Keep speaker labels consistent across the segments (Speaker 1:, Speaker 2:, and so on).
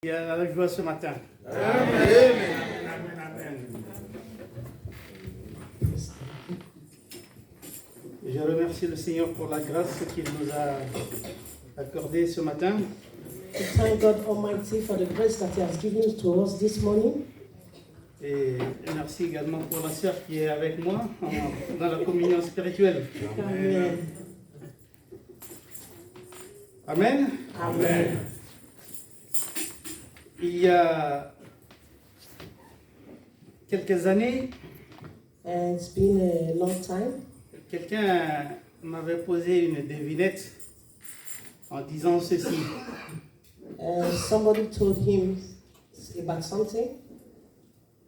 Speaker 1: Il y a la joie ce matin.
Speaker 2: Amen.
Speaker 1: Amen. Je remercie le Seigneur pour la grâce qu'il nous a accordée ce matin.
Speaker 2: We thank God Almighty for the grace that He has given to us this morning.
Speaker 1: Et merci également pour la sœur qui est avec moi dans la communion spirituelle.
Speaker 2: Amen.
Speaker 1: Amen.
Speaker 2: Amen.
Speaker 1: Il y a quelques années,
Speaker 2: And it's been a long time.
Speaker 1: quelqu'un m'avait posé une devinette en disant ceci.
Speaker 2: Somebody told him about something.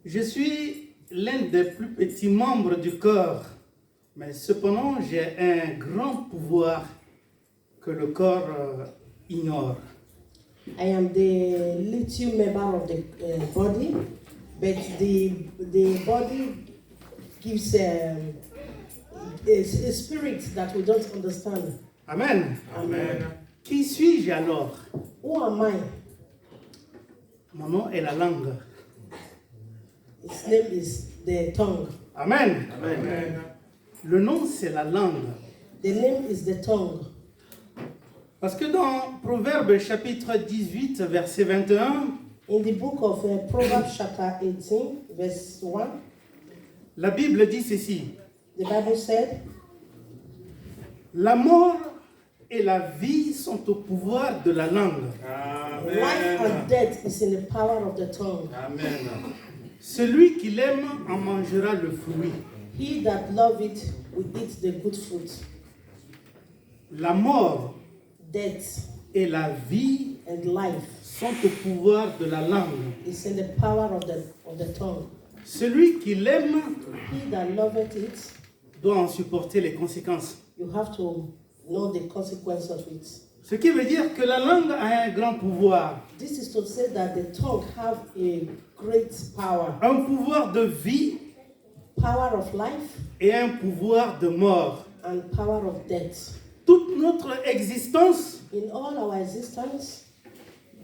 Speaker 1: Je suis l'un des plus petits membres du corps, mais cependant j'ai un grand pouvoir que le corps ignore.
Speaker 2: I am the little member of the body, but the body gives a spirit that we don't understand.
Speaker 1: Amen.
Speaker 2: Amen.
Speaker 1: Qui suis-je alors?
Speaker 2: Who am I?
Speaker 1: Mon nom est la langue.
Speaker 2: His name is the tongue.
Speaker 1: Amen.
Speaker 2: Amen.
Speaker 1: Le nom c'est la langue.
Speaker 2: The name is the tongue.
Speaker 1: Parce que dans Proverbes chapitre 18 verset 21,
Speaker 2: In the book of Proverbs chapter 18, verse 1,
Speaker 1: la Bible dit ceci.
Speaker 2: the Bible said,
Speaker 1: La mort et la vie sont au pouvoir de la langue.
Speaker 2: life and death is in the power of the tongue.
Speaker 1: Amen. Celui qui l'aime en mangera le fruit.
Speaker 2: He that love it will eat the good fruit.
Speaker 1: La mort
Speaker 2: Death
Speaker 1: et la vie
Speaker 2: and life
Speaker 1: sont au pouvoir de la langue.
Speaker 2: is in the power of the tongue.
Speaker 1: Celui qui l'aime
Speaker 2: He that loveth it,
Speaker 1: doit en supporter les conséquences.
Speaker 2: you have to know the consequence of it.
Speaker 1: Ce qui veut dire que la langue a un grand pouvoir.
Speaker 2: This is to say that the tongue have a great power.
Speaker 1: Un pouvoir de vie
Speaker 2: Power of life
Speaker 1: et un pouvoir de mort.
Speaker 2: and power of death.
Speaker 1: Toute notre existence,
Speaker 2: In all our existence,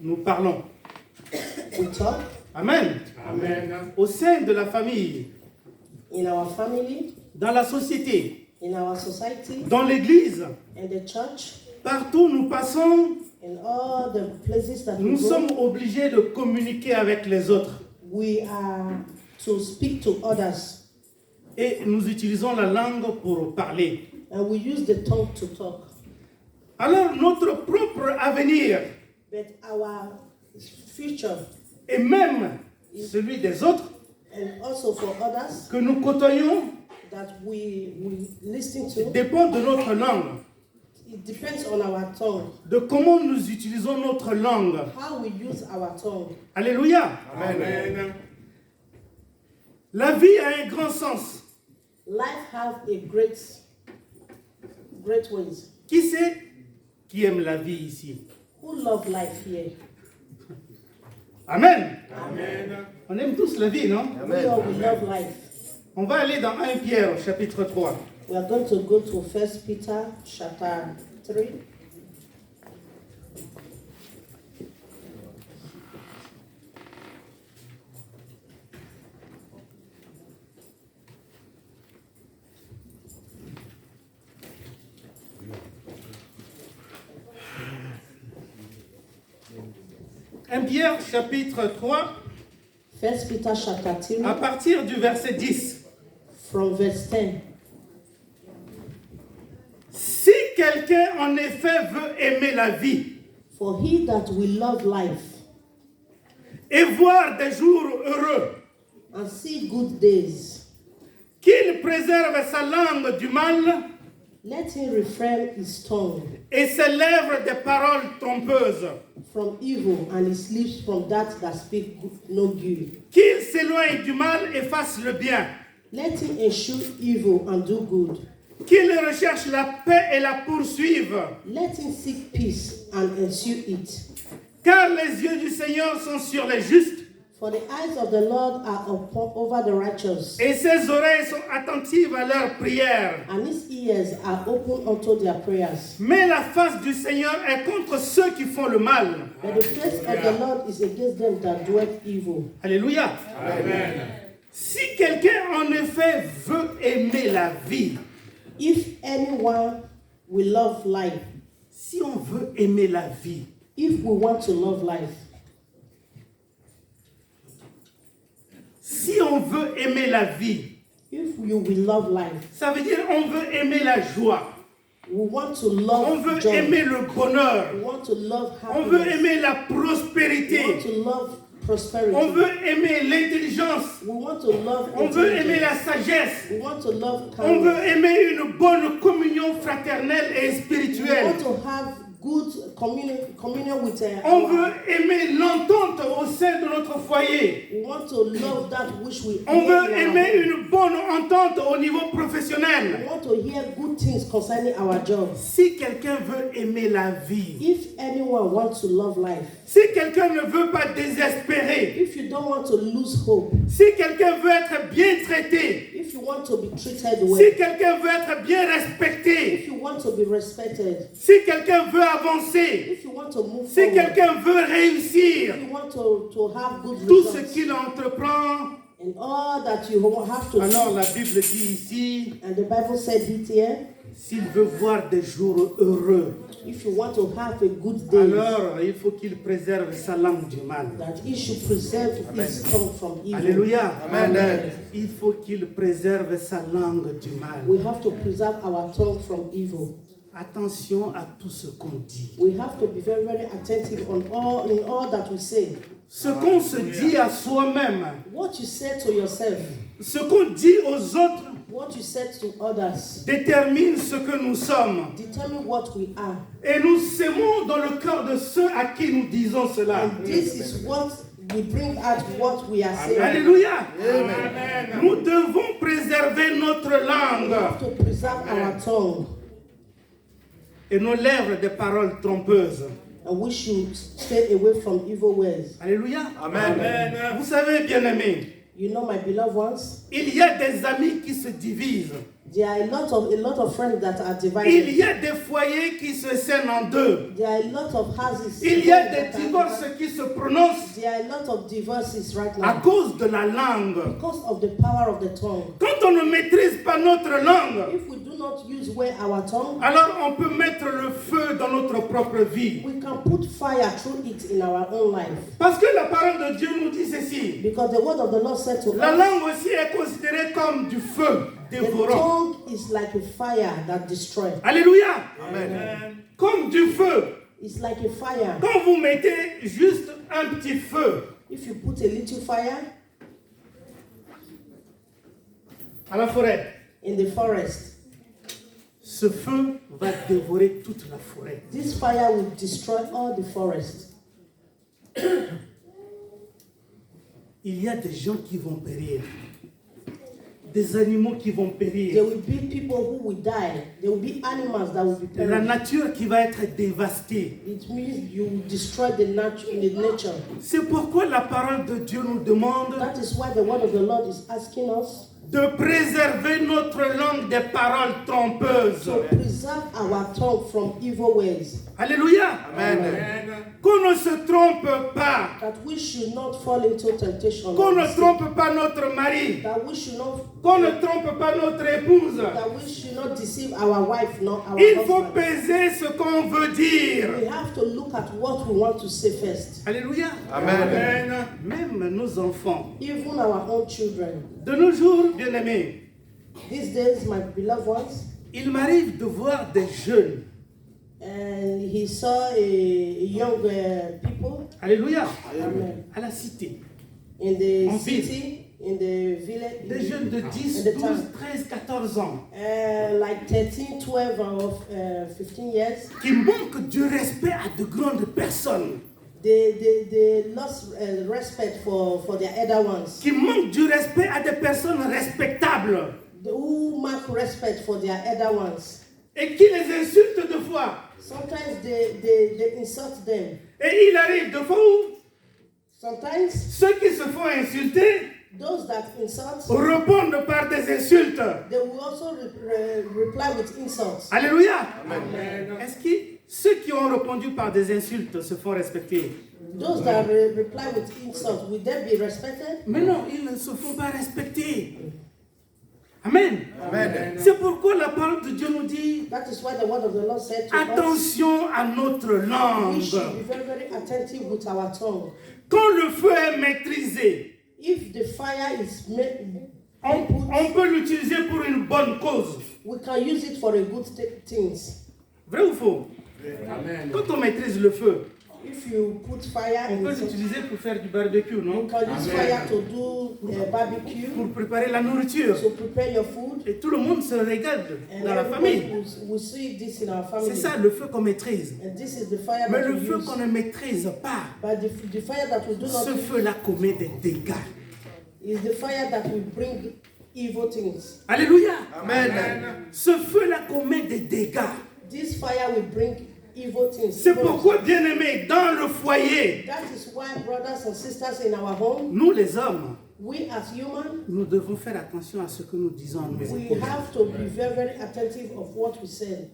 Speaker 1: nous parlons.
Speaker 2: we talk.
Speaker 1: Amen.
Speaker 2: Amen.
Speaker 1: Au sein de la famille,
Speaker 2: In our family,
Speaker 1: dans la société,
Speaker 2: in our society,
Speaker 1: dans l'église,
Speaker 2: in the church,
Speaker 1: partout où nous passons,
Speaker 2: in all the places that we
Speaker 1: nous
Speaker 2: go,
Speaker 1: sommes obligés de communiquer avec les autres.
Speaker 2: we are to speak to others,
Speaker 1: Et nous utilisons la langue pour parler.
Speaker 2: and we use the tongue to talk.
Speaker 1: Alors notre propre avenir
Speaker 2: But our future,
Speaker 1: et même celui des autres
Speaker 2: and also for others
Speaker 1: que nous côtoyons
Speaker 2: that we listen to,
Speaker 1: dépend de notre langue,
Speaker 2: it depends on our tongue,
Speaker 1: de comment nous utilisons notre langue.
Speaker 2: how we use our tongue.
Speaker 1: Alléluia.
Speaker 3: Amen.
Speaker 1: La vie a un grand sens.
Speaker 2: Life has a great ways.
Speaker 1: Qui c'est qui aime la vie ici?
Speaker 2: Who love life here?
Speaker 1: Amen.
Speaker 3: Amen.
Speaker 1: On aime tous la vie, non?
Speaker 2: We all we love life.
Speaker 1: On va aller dans 1 Pierre, chapitre 3.
Speaker 2: We are going to go to 1 Peter chapter 3.
Speaker 1: Un Pierre, chapitre 3,
Speaker 2: 1 Peter chapter
Speaker 1: à
Speaker 2: 3
Speaker 1: partir du verset 10.
Speaker 2: from verse 10.
Speaker 1: Si quelqu'un en effet veut aimer la vie
Speaker 2: For he that will love life
Speaker 1: et voir des jours heureux,
Speaker 2: and see good days,
Speaker 1: qu'il préserve sa langue du mal
Speaker 2: let him refrain his tongue
Speaker 1: et ses lèvres des paroles trompeuses,
Speaker 2: from evil and his lips from that speak no good.
Speaker 1: qu'il s'éloigne du mal et fasse le bien,
Speaker 2: Let him eschew evil and do good.
Speaker 1: qu'il recherche la paix et la poursuive,
Speaker 2: Let him seek peace and ensue it.
Speaker 1: car les yeux du Seigneur sont sur les justes
Speaker 2: For the eyes of the Lord are over the righteous,
Speaker 1: et ses oreilles sont attentives à leurs prières.
Speaker 2: and his ears are open unto their prayers.
Speaker 1: Mais la face du Seigneur est contre ceux qui font le mal.
Speaker 2: But the face of the Lord is against them that do evil.
Speaker 1: Alléluia.
Speaker 3: Amen.
Speaker 1: Si quelqu'un en effet veut aimer la vie,
Speaker 2: If anyone will love life,
Speaker 1: si on veut aimer la vie,
Speaker 2: if we want to love life,
Speaker 1: si on veut aimer la vie,
Speaker 2: if you will love life,
Speaker 1: ça veut dire on veut aimer la joie,
Speaker 2: we want to
Speaker 1: on
Speaker 2: love
Speaker 1: veut
Speaker 2: joy,
Speaker 1: aimer le bonheur,
Speaker 2: we want to love
Speaker 1: on veut
Speaker 2: happiness,
Speaker 1: aimer la
Speaker 2: we want
Speaker 1: prospérité,
Speaker 2: to love prosperity,
Speaker 1: on veut aimer l'intelligence,
Speaker 2: we want to love
Speaker 1: on veut aimer la
Speaker 2: intelligence,
Speaker 1: sagesse,
Speaker 2: we want to love
Speaker 1: on veut
Speaker 2: kindness,
Speaker 1: aimer une bonne communion fraternelle et
Speaker 2: we
Speaker 1: spirituelle.
Speaker 2: want to have good communion with
Speaker 1: On
Speaker 2: our,
Speaker 1: veut aimer l'entente au sein de notre foyer.
Speaker 2: we want to love that which we
Speaker 1: On
Speaker 2: hear
Speaker 1: veut
Speaker 2: in our
Speaker 1: aimer
Speaker 2: home.
Speaker 1: une bonne entente au niveau
Speaker 2: We
Speaker 1: professionnel.
Speaker 2: want to hear good things concerning our job.
Speaker 1: Si quelqu'un veut aimer la vie,
Speaker 2: If anyone wants to love life,
Speaker 1: si quelqu'un ne veut pas désespérer,
Speaker 2: if you don't want to lose hope,
Speaker 1: si quelqu'un veut être bien traité,
Speaker 2: if you want to be treated
Speaker 1: si
Speaker 2: well,
Speaker 1: quelqu'un veut être bien respecté,
Speaker 2: if you want to be respected,
Speaker 1: si quelqu'un veut avancer,
Speaker 2: if you want to move
Speaker 1: si
Speaker 2: forward,
Speaker 1: quelqu'un veut réussir,
Speaker 2: if you want to have good
Speaker 1: tout ce
Speaker 2: results,
Speaker 1: qu'il entreprend,
Speaker 2: and all that you have to
Speaker 1: alors
Speaker 2: do,
Speaker 1: la Bible dit ici,
Speaker 2: and the Bible said it here,
Speaker 1: s'il veut voir des jours heureux,
Speaker 2: if you want to have a good day,
Speaker 1: alors il faut qu'il préserve sa langue du mal.
Speaker 2: that he should preserve his tongue from evil.
Speaker 1: Alléluia.
Speaker 3: Amen.
Speaker 1: Il faut qu'il préserve sa langue du mal.
Speaker 2: We have to preserve our tongue from evil.
Speaker 1: Attention à tout ce qu'on dit.
Speaker 2: We have to be very, very attentive in all that we say.
Speaker 1: Ce qu'on se dit à soi-même,
Speaker 2: What you say to yourself,
Speaker 1: ce qu'on dit aux autres
Speaker 2: what you say to others,
Speaker 1: détermine ce que nous sommes.
Speaker 2: determine what we are.
Speaker 1: Et nous sémons dans le cœur de ceux à qui nous disons cela.
Speaker 2: And this is what we bring out what we are saying.
Speaker 1: Alléluia.
Speaker 3: Amen.
Speaker 1: Nous devons préserver notre
Speaker 2: We
Speaker 1: langue
Speaker 2: have to preserve our tongue.
Speaker 1: et nos lèvres des paroles trompeuses.
Speaker 2: And we should stay away from evil ways.
Speaker 1: Alléluia.
Speaker 3: Amen.
Speaker 1: Vous savez, bien-aimés,
Speaker 2: You know, my beloved ones,
Speaker 1: il y a des amis qui se divisent.
Speaker 2: there are a lot of friends that are
Speaker 1: Il
Speaker 2: divided.
Speaker 1: y a des foyers qui se scènent en deux.
Speaker 2: There are a lot of houses.
Speaker 1: Il y a
Speaker 2: that
Speaker 1: des
Speaker 2: are
Speaker 1: divorces
Speaker 2: divided.
Speaker 1: qui se prononcent
Speaker 2: There are a lot of divorces right
Speaker 1: à
Speaker 2: now
Speaker 1: cause de la langue.
Speaker 2: because of the power of the tongue.
Speaker 1: Quand on ne maîtrise pas notre langue,
Speaker 2: If we do not use well our tongue,
Speaker 1: alors on peut mettre le feu dans notre propre vie.
Speaker 2: we can put fire through it in our own life.
Speaker 1: Parce que la parole de Dieu nous dit ceci.
Speaker 2: Because the word of the Lord said to
Speaker 1: La
Speaker 2: us,
Speaker 1: langue aussi est considérée comme du feu
Speaker 2: the
Speaker 1: dévorant.
Speaker 2: tongue is like a fire that destroys.
Speaker 1: Alléluia.
Speaker 3: Amen.
Speaker 1: Comme du feu.
Speaker 2: It's like a fire.
Speaker 1: Quand vous mettez juste un petit feu
Speaker 2: If you put a little fire
Speaker 1: à la forêt,
Speaker 2: in the forest,
Speaker 1: ce feu va dévorer toute la forêt.
Speaker 2: this fire will destroy all the forest.
Speaker 1: Il y a des gens qui vont périr. Des animaux qui vont
Speaker 2: There
Speaker 1: périr.
Speaker 2: will be people who will die. There will be animals that will be
Speaker 1: La
Speaker 2: perished.
Speaker 1: nature qui va être dévastée.
Speaker 2: It means you will destroy the nature.
Speaker 1: C'est pourquoi la parole de Dieu nous demande
Speaker 2: That is why the word of the Lord is asking us
Speaker 1: de préserver notre langue des paroles trompeuses.
Speaker 2: to preserve our tongue from evil ways.
Speaker 1: Alléluia.
Speaker 3: Amen.
Speaker 1: Qu'on ne se trompe pas.
Speaker 2: That we should not fall into temptation.
Speaker 1: Qu'on ne trompe pas notre mari.
Speaker 2: That we should not
Speaker 1: Qu'on ne trompe pas notre épouse.
Speaker 2: that we should not deceive our wife nor our
Speaker 1: Il faut
Speaker 2: husband.
Speaker 1: peser ce qu'on veut dire.
Speaker 2: We have to look at what we want to say first.
Speaker 1: Alléluia.
Speaker 3: Amen.
Speaker 1: Même nos enfants.
Speaker 2: Even our own children.
Speaker 1: De nos jours, bien-aimés,
Speaker 2: These days, my beloved ones,
Speaker 1: il m'arrive de voir des jeunes.
Speaker 2: and he saw a young people
Speaker 1: Alléluia.
Speaker 2: Amen.
Speaker 1: À la cité.
Speaker 2: in the
Speaker 1: En
Speaker 2: city, in the village,
Speaker 1: Des jeunes de 10,
Speaker 2: in the
Speaker 1: 12,
Speaker 2: town.
Speaker 1: 13, 14 ans.
Speaker 2: Like 13, 12, or 15 years.
Speaker 1: Qui manquent du respect à de grandes personnes.
Speaker 2: They lost respect for their elder ones.
Speaker 1: Qui manquent du respect à des personnes respectables.
Speaker 2: Who mark respect for their elder ones.
Speaker 1: Et qui les insultent deux fois.
Speaker 2: Sometimes they insult them.
Speaker 1: Et il arrive de fois où
Speaker 2: Sometimes
Speaker 1: Ceux qui se font insulter
Speaker 2: those that insult,
Speaker 1: répondent par des insultes.
Speaker 2: they will also reply with insults.
Speaker 1: Alléluia.
Speaker 3: Amen.
Speaker 1: Est-ce que ceux qui ont répondu par des insultes se font respecter?
Speaker 2: Those that reply with insults, will they be respected?
Speaker 1: Mais non, ils ne se font pas respecter. Amen.
Speaker 3: Amen.
Speaker 1: C'est pourquoi la parole de Dieu nous dit
Speaker 2: That is why the word of the Lord said to us,
Speaker 1: attention à notre
Speaker 2: we
Speaker 1: langue.
Speaker 2: should be very, very attentive with our tongue.
Speaker 1: Quand le feu est maîtrisé,
Speaker 2: If the fire is
Speaker 1: on peut l'utiliser pour une bonne cause.
Speaker 2: we can use it for a good things.
Speaker 1: Vrai ou faux?
Speaker 3: Amen.
Speaker 1: Quand on maîtrise le feu,
Speaker 2: If you put fire
Speaker 1: on
Speaker 2: in
Speaker 1: peut
Speaker 2: it,
Speaker 1: l'utiliser pour faire du barbecue,
Speaker 2: you
Speaker 1: non?
Speaker 2: can use fire to do barbecue,
Speaker 1: Pour préparer la nourriture.
Speaker 2: to prepare your food.
Speaker 1: Et tout le monde se régale
Speaker 2: And
Speaker 1: dans la
Speaker 2: everybody
Speaker 1: famille.
Speaker 2: will see this in our
Speaker 1: C'est
Speaker 2: family.
Speaker 1: ça le feu qu'on maîtrise.
Speaker 2: And this is the fire
Speaker 1: Mais
Speaker 2: that
Speaker 1: le
Speaker 2: we
Speaker 1: feu
Speaker 2: use.
Speaker 1: qu'on ne maîtrise pas,
Speaker 2: But the fire that we do not
Speaker 1: ce
Speaker 2: use
Speaker 1: feu-là commet des dégâts.
Speaker 2: is the fire that will bring evil things.
Speaker 1: Alléluia.
Speaker 3: Amen.
Speaker 1: Ce feu-là commet des dégâts.
Speaker 2: This fire will bring evil things.
Speaker 1: C'est pourquoi, bien-aimés, dans le foyer,
Speaker 2: That is why, brothers and sisters in our home,
Speaker 1: nous les hommes,
Speaker 2: we as humans,
Speaker 1: nous devons faire attention à ce que nous disons à nos
Speaker 2: we
Speaker 1: épouses.
Speaker 2: have to be very, very attentive of what we say.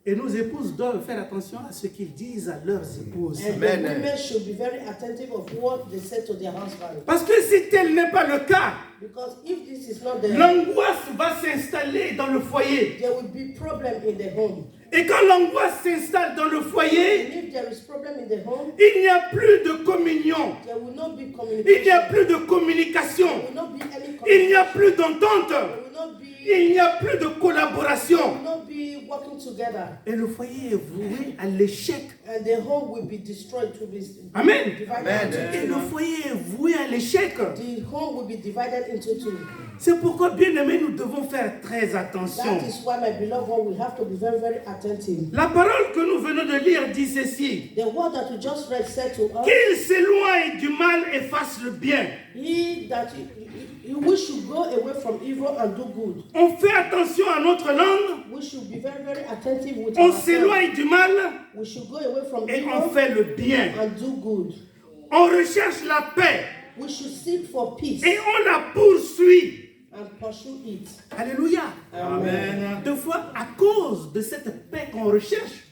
Speaker 1: Et nos épouses doivent faire attention à ce qu'ils disent à leurs épouses.
Speaker 2: And
Speaker 3: Amen.
Speaker 2: the women should be very attentive of what they say to their husband.
Speaker 1: Parce que si tel n'est pas le cas,
Speaker 2: Because if this is not the,
Speaker 1: l'angoisse va s'installer dans le foyer.
Speaker 2: there will be problem in the home.
Speaker 1: Et quand l'angoisse s'installe dans le foyer,
Speaker 2: And if there is problem in the home,
Speaker 1: il n'y a plus de communion.
Speaker 2: there will not be
Speaker 1: Il n'y a
Speaker 2: communication.
Speaker 1: plus de
Speaker 2: There
Speaker 1: communication.
Speaker 2: will not be any
Speaker 1: Il n'y a
Speaker 2: communication.
Speaker 1: plus d'entente.
Speaker 2: There will not be,
Speaker 1: Il n'y a plus de
Speaker 2: there will
Speaker 1: collaboration.
Speaker 2: not be working together.
Speaker 1: Et le foyer est voué à l'échec.
Speaker 2: And the home will be destroyed to be
Speaker 1: Amen.
Speaker 2: divided
Speaker 3: Amen.
Speaker 2: into
Speaker 1: Et
Speaker 2: two.
Speaker 1: le foyer est voué à l'échec.
Speaker 2: The home will be divided into two.
Speaker 1: C'est pourquoi, bien aimés, nous devons faire très attention.
Speaker 2: That is why, my beloved one, we have to be very, very attentive.
Speaker 1: La parole que nous venons de lire dit ceci.
Speaker 2: The word that we just read said to us,
Speaker 1: Qu'il s'éloigne du mal et fasse le bien.
Speaker 2: we should go away from evil and do good.
Speaker 1: On fait attention à notre langue.
Speaker 2: We should be very, very attentive with
Speaker 1: On
Speaker 2: ourselves.
Speaker 1: s'éloigne du mal
Speaker 2: We should go away from
Speaker 1: et on
Speaker 2: evil
Speaker 1: fait le bien.
Speaker 2: and do good.
Speaker 1: On recherche la paix
Speaker 2: We should seek for peace
Speaker 1: et on la poursuit.
Speaker 2: and pursue it.
Speaker 1: Alléluia.
Speaker 3: Amen.
Speaker 1: Deux fois, à cause de cette paix qu'on recherche,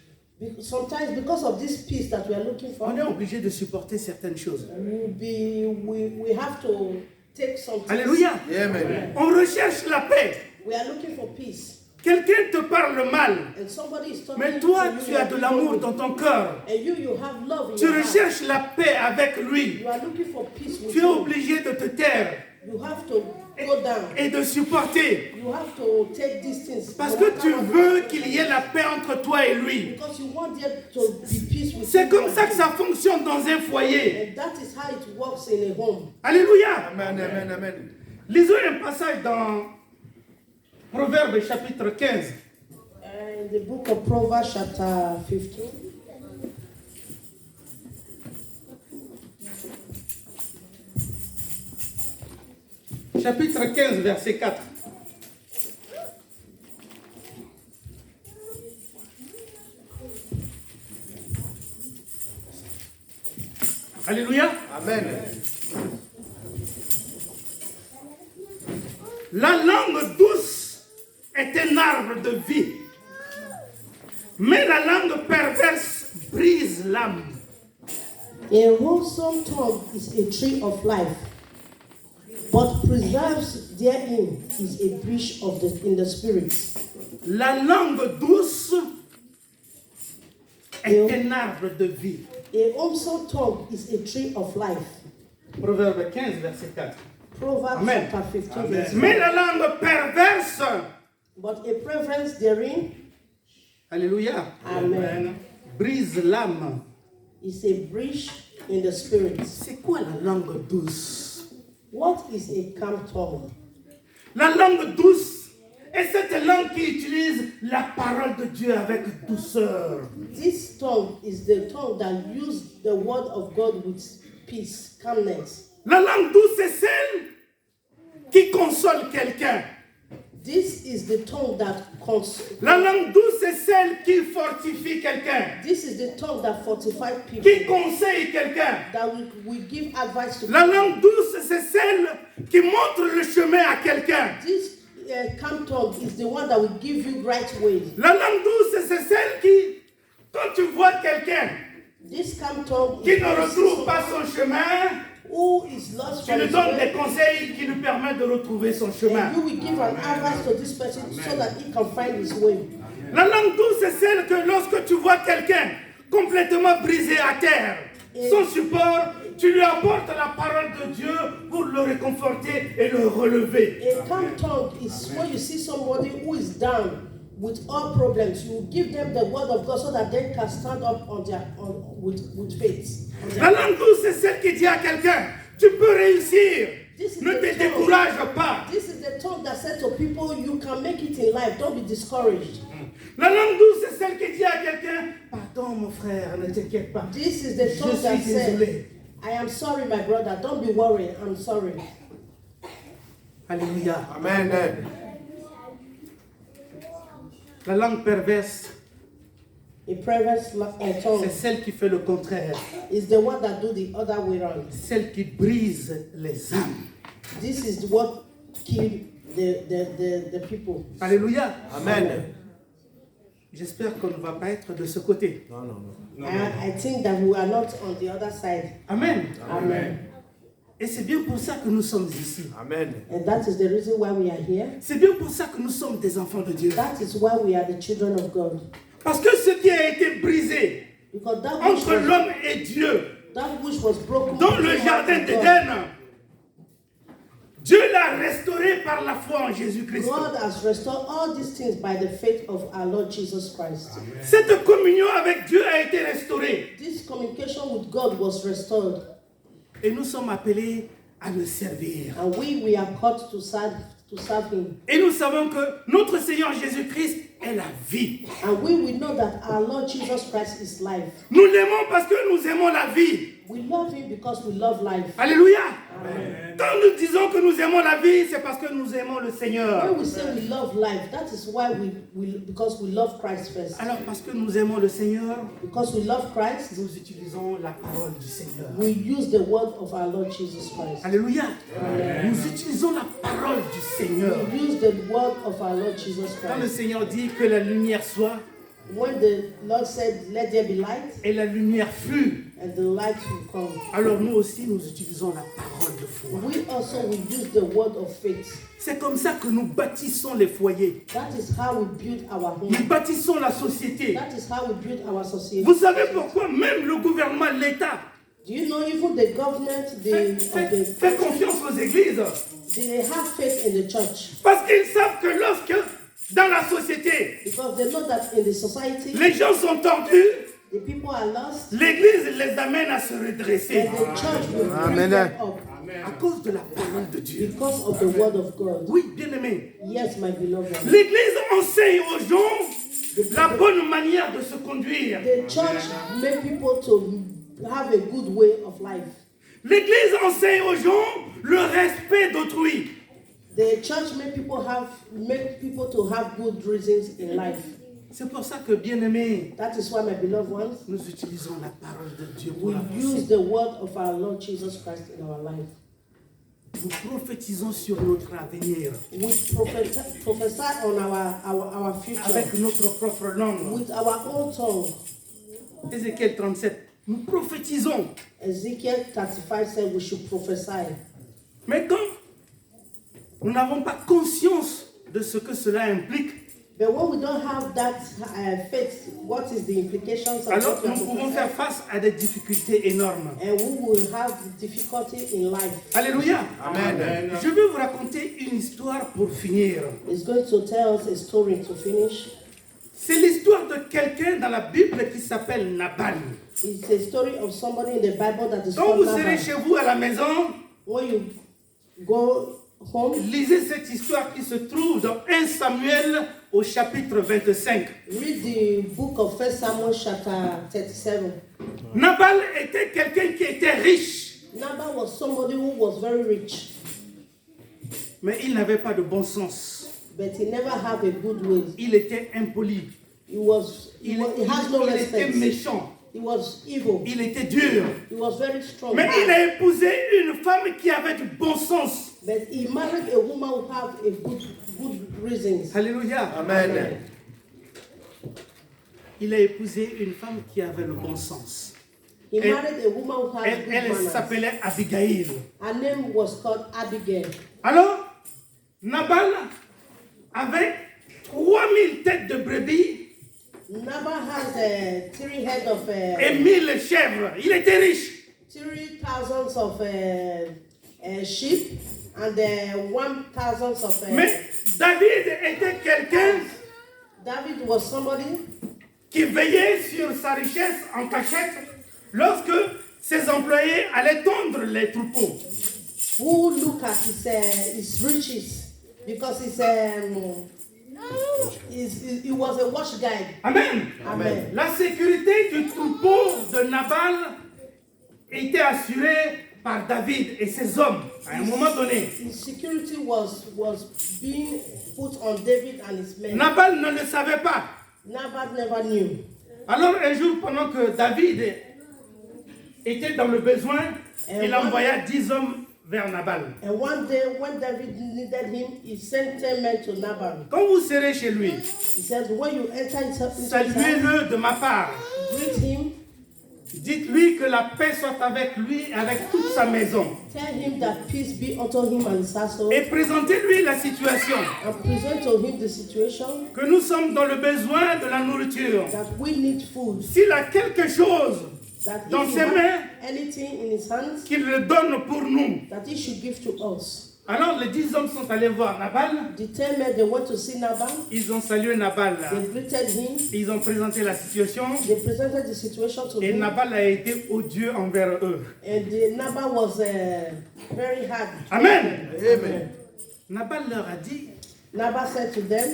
Speaker 2: Sometimes, because of this peace that we are looking for,
Speaker 1: on est obligé de supporter certaines choses.
Speaker 2: we have to take some things.
Speaker 1: Alléluia.
Speaker 3: Amen.
Speaker 1: On recherche la paix.
Speaker 2: We are looking for peace.
Speaker 1: Quelqu'un te parle mal,
Speaker 2: And somebody is talking
Speaker 1: mais toi,
Speaker 2: to
Speaker 1: tu
Speaker 2: you
Speaker 1: as de
Speaker 2: and
Speaker 1: l'amour dans ton cœur.
Speaker 2: and you have love in
Speaker 1: Tu
Speaker 2: your heart.
Speaker 1: recherches la paix avec lui.
Speaker 2: You are looking for peace with
Speaker 1: Tu es
Speaker 2: him.
Speaker 1: obligé de te taire
Speaker 2: You have to go down.
Speaker 1: et de supporter.
Speaker 2: You have to take these things.
Speaker 1: Parce
Speaker 2: No
Speaker 1: que
Speaker 2: matter
Speaker 1: tu
Speaker 2: what
Speaker 1: veux
Speaker 2: happens.
Speaker 1: qu'il y ait la paix entre toi et lui.
Speaker 2: Because you want there to be peace with
Speaker 1: C'est
Speaker 2: you
Speaker 1: comme
Speaker 2: and
Speaker 1: ça que
Speaker 2: him.
Speaker 1: ça fonctionne dans un foyer.
Speaker 2: And that is how it works in a home.
Speaker 1: Alléluia.
Speaker 3: Amen. Amen. Amen.
Speaker 1: Lisons un passage dans Proverbes chapitre 15.
Speaker 2: In the book of Proverbs chapter 15.
Speaker 1: Chapitre 15, verset 4. Alléluia.
Speaker 3: Amen.
Speaker 1: La langue douce est un arbre de vie, mais la langue perverse brise l'âme.
Speaker 2: A wholesome tongue is a tree of life, but preserves therein is a breach of in the spirit.
Speaker 1: La langue douce est un arbre de vie.
Speaker 2: A wholesome tongue is a tree of life.
Speaker 1: Proverbe 15, verset 4.
Speaker 2: Proverbs
Speaker 1: Amen.
Speaker 2: chapter 15,
Speaker 3: Amen.
Speaker 2: verse
Speaker 1: Mais
Speaker 2: 4.
Speaker 1: la langue perverse,
Speaker 2: But a preference therein
Speaker 1: alléluia,
Speaker 2: Amen.
Speaker 1: brise l'âme.
Speaker 2: is a breach in the spirit.
Speaker 1: C'est quoi la langue douce?
Speaker 2: What is a calm tongue?
Speaker 1: La langue douce est cette langue qui utilise la parole de Dieu avec douceur.
Speaker 2: This tongue is the tongue that uses the word of God with peace, calmness.
Speaker 1: La langue douce est celle qui console quelqu'un.
Speaker 2: This is the tongue that
Speaker 1: La langue douce, c'est celle qui fortifie quelqu'un,
Speaker 2: This is the tongue that fortifies people.
Speaker 1: qui conseille quelqu'un.
Speaker 2: That will give advice to
Speaker 1: La
Speaker 2: people.
Speaker 1: langue douce, c'est celle qui montre le chemin à quelqu'un.
Speaker 2: This calm tongue is the one that will give you right way.
Speaker 1: La langue douce, c'est celle qui, quand tu vois quelqu'un
Speaker 2: This calm tongue
Speaker 1: qui ne retrouve pas son chemin,
Speaker 2: who is lost
Speaker 1: tu
Speaker 2: from
Speaker 1: lui
Speaker 2: his
Speaker 1: donnes des
Speaker 2: way,
Speaker 1: conseils qui lui permettent de retrouver son chemin.
Speaker 2: and you will give an advice to this person so that he can find his way.
Speaker 1: La langue douce, c'est celle que lorsque tu vois quelqu'un complètement brisé à terre, sans support, tu lui apportes la parole de Dieu pour le réconforter et le relever.
Speaker 2: A calm tongue is when you see somebody who is down with all problems, you give them the word of God so that they can stand up with faith.
Speaker 1: La langue douce, c'est celle qui dit à quelqu'un, tu peux réussir,
Speaker 2: This is
Speaker 1: ne
Speaker 2: the
Speaker 1: te
Speaker 2: tongue.
Speaker 1: décourage pas.
Speaker 2: This is the tongue that said to people, you can make it in life, don't be discouraged.
Speaker 1: La langue douce, c'est celle qui dit à quelqu'un, pardon mon frère, ne t'inquiète pas.
Speaker 2: This is the
Speaker 1: Je
Speaker 2: tongue that
Speaker 1: suis
Speaker 2: said,
Speaker 1: désolé.
Speaker 2: I am sorry, my brother, don't be worried, I'm sorry.
Speaker 1: Alléluia.
Speaker 3: Amen.
Speaker 1: La langue perverse,
Speaker 2: A perverse tongue
Speaker 1: c'est celle qui fait le contraire.
Speaker 2: is the one that do the other way around.
Speaker 1: Celle qui brise les âmes.
Speaker 2: This is what killed the people.
Speaker 1: Alléluia.
Speaker 3: Amen.
Speaker 1: J'espère qu'on ne va pas être de ce côté.
Speaker 3: Non, non, non.
Speaker 2: I think that we are not on the other side.
Speaker 1: Amen.
Speaker 2: Amen.
Speaker 1: Et c'est bien pour ça que nous sommes ici.
Speaker 3: Amen.
Speaker 2: And that is the reason why we are here.
Speaker 1: C'est bien pour ça que nous sommes des enfants de Dieu.
Speaker 2: That is why we are the children of God.
Speaker 1: Parce que ce qui a été brisé
Speaker 2: Because
Speaker 1: entre l'homme et Dieu
Speaker 2: that which was broken
Speaker 1: dans le
Speaker 2: between
Speaker 1: jardin
Speaker 2: man and God,
Speaker 1: d'Éden, Dieu l'a restauré par la foi en Jésus-Christ.
Speaker 2: God has restored all these things by the faith of our Lord Jesus Christ.
Speaker 1: Cette communion avec Dieu a été restaurée.
Speaker 2: This communication with God was restored.
Speaker 1: Et nous sommes appelés à le servir.
Speaker 2: And we are called to serve Him.
Speaker 1: Et nous savons que notre Seigneur Jésus-Christ est la vie.
Speaker 2: And we know that our Lord Jesus Christ is life.
Speaker 1: Nous l'aimons parce que nous aimons la vie.
Speaker 2: We love Him because we love life.
Speaker 1: Alléluia.
Speaker 2: Amen.
Speaker 1: Quand nous disons que nous aimons la vie, c'est parce que nous aimons le Seigneur.
Speaker 2: When we say we love life, that is why because we love Christ first.
Speaker 1: Alors parce que nous aimons le Seigneur,
Speaker 2: Because we love Christ,
Speaker 1: nous utilisons la parole du Seigneur.
Speaker 2: we use the word of our Lord Jesus Christ.
Speaker 1: Alléluia. Nous utilisons la parole du Seigneur.
Speaker 2: We use the word of our Lord Jesus
Speaker 1: Quand le
Speaker 2: Christ.
Speaker 1: Seigneur dit que la lumière soit,
Speaker 2: When the Lord said, let there be light,
Speaker 1: et la lumière fut,
Speaker 2: and the light will come.
Speaker 1: alors nous aussi nous utilisons la parole de foi.
Speaker 2: We also will use the word of faith.
Speaker 1: C'est comme ça que nous bâtissons les foyers.
Speaker 2: That is how we build our
Speaker 1: Nous
Speaker 2: home.
Speaker 1: bâtissons la société.
Speaker 2: That is how we build our society.
Speaker 1: Vous savez pourquoi même le gouvernement, l'État,
Speaker 2: Do you know even the government,
Speaker 1: fait confiance aux églises?
Speaker 2: they have faith in the church
Speaker 1: Parce qu'ils savent que lorsque, dans la société,
Speaker 2: because they know that in the society
Speaker 1: les gens sont tordus,
Speaker 2: the people are lost
Speaker 1: l'Église les amène à se redresser
Speaker 2: and the church will bring
Speaker 3: Amen.
Speaker 2: them up
Speaker 1: à cause de la parole de Dieu.
Speaker 2: because of the word of God.
Speaker 1: Oui, bien-aimé.
Speaker 2: Yes, my beloved.
Speaker 1: L'Église enseigne aux gens la bonne manière de se conduire.
Speaker 2: The church make people to have a good way of life.
Speaker 1: L'Église enseigne aux gens le respect d'autrui.
Speaker 2: The church make people to have good reasons in life.
Speaker 1: C'est pour ça que, bien-aimé,
Speaker 2: That is why, my beloved ones,
Speaker 1: nous utilisons la parole de Dieu pour
Speaker 2: we
Speaker 1: avancer.
Speaker 2: use the word of our Lord Jesus Christ in our life.
Speaker 1: Nous prophétisons sur notre avenir
Speaker 2: We prophesy on our future
Speaker 1: avec notre propre langue.
Speaker 2: with our own tongue.
Speaker 1: Ézéchiel 37, nous prophétisons.
Speaker 2: Ezekiel 35 said we should prophesy.
Speaker 1: Mais quand nous n'avons pas conscience de ce que cela implique,
Speaker 2: But when we don't have that faith, what is the implications of
Speaker 1: alors
Speaker 2: what we
Speaker 1: nous
Speaker 2: are
Speaker 1: pouvons faire
Speaker 2: prophesying?
Speaker 1: face à des difficultés énormes.
Speaker 2: And we will have difficulty in life.
Speaker 1: Alléluia.
Speaker 3: Amen.
Speaker 1: Je vais vous raconter une histoire pour finir.
Speaker 2: It's going to tell us a story to finish.
Speaker 1: C'est l'histoire de quelqu'un dans la Bible qui s'appelle Nabal.
Speaker 2: It's a story of somebody in the Bible that is
Speaker 1: Quand
Speaker 2: called
Speaker 1: vous serez
Speaker 2: Nabal.
Speaker 1: chez vous à la maison,
Speaker 2: When you go home,
Speaker 1: lisez cette histoire qui se trouve dans 1 Samuel au chapitre 25.
Speaker 2: read the book of 1 Samuel chapter 37.
Speaker 1: Nabal était quelqu'un qui était riche,
Speaker 2: Nabal was somebody who was very rich,
Speaker 1: mais il n'avait pas de bon sens.
Speaker 2: but he never had a good way.
Speaker 1: Il était impoli.
Speaker 2: He has no
Speaker 1: il était
Speaker 2: respect.
Speaker 1: méchant.
Speaker 2: He was evil.
Speaker 1: Il était dur.
Speaker 2: He was very strong.
Speaker 1: Mais il a épousé une femme qui avait du bon sens.
Speaker 2: But he married a woman who had a good reasons.
Speaker 1: Alléluia.
Speaker 3: Amen.
Speaker 1: Il a épousé une femme qui avait le bon sens.
Speaker 2: He married a woman who had good
Speaker 1: Elle
Speaker 2: manners.
Speaker 1: s'appelait Abigail.
Speaker 2: Her name was called Abigail.
Speaker 1: Alors, Nabal avait 3000 têtes de brebis
Speaker 2: Nabal has 3 heads of
Speaker 1: et 1000 chèvres. Il était riche.
Speaker 2: 3,000 of sheep and 1,000 of.
Speaker 1: Mais David était quelqu'un
Speaker 2: David was somebody
Speaker 1: qui veillait sur sa richesse en cachette lorsque ses employés allaient tondre les troupeaux.
Speaker 2: who look at his riches because he was a watch guide.
Speaker 1: Amen.
Speaker 2: Amen.
Speaker 1: La sécurité du troupeau de Nabal était assurée par David et ses hommes à un moment donné.
Speaker 2: His security was being put on David and his men.
Speaker 1: Nabal ne le savait pas.
Speaker 2: Nabal never knew.
Speaker 1: Alors un jour, pendant que David était dans le besoin, il envoya 10 hommes vers Nabal.
Speaker 2: And one day when David needed him, he sent 10 men to Nabal.
Speaker 1: Quand vous serez chez lui,
Speaker 2: He said, when you enter into his house,
Speaker 1: saluez-le de ma part.
Speaker 2: greet him,
Speaker 1: Dites-lui que la paix soit avec lui, avec toute sa maison.
Speaker 2: tell him that peace be unto him and his household,
Speaker 1: Et présentez-lui la situation.
Speaker 2: and present to him the situation
Speaker 1: Que nous sommes dans le besoin de la nourriture.
Speaker 2: that we need food.
Speaker 1: S'il a quelque chose
Speaker 2: That
Speaker 1: dans
Speaker 2: if he
Speaker 1: ses
Speaker 2: has
Speaker 1: mains,
Speaker 2: anything in his hands,
Speaker 1: qu'il le donne pour nous.
Speaker 2: that he should give to us.
Speaker 1: Alors les 10 hommes sont allés voir Nabal.
Speaker 2: The 10 men, they went to see Nabal.
Speaker 1: Ils ont salué Nabal.
Speaker 2: They greeted him.
Speaker 1: Ils ont présenté la situation.
Speaker 2: They presented the situation to
Speaker 1: Et
Speaker 2: him.
Speaker 1: Nabal a été odieux envers eux.
Speaker 2: And Nabal was very hard.
Speaker 1: Amen.
Speaker 3: Amen.
Speaker 1: Nabal leur a dit,
Speaker 2: Nabal said to them,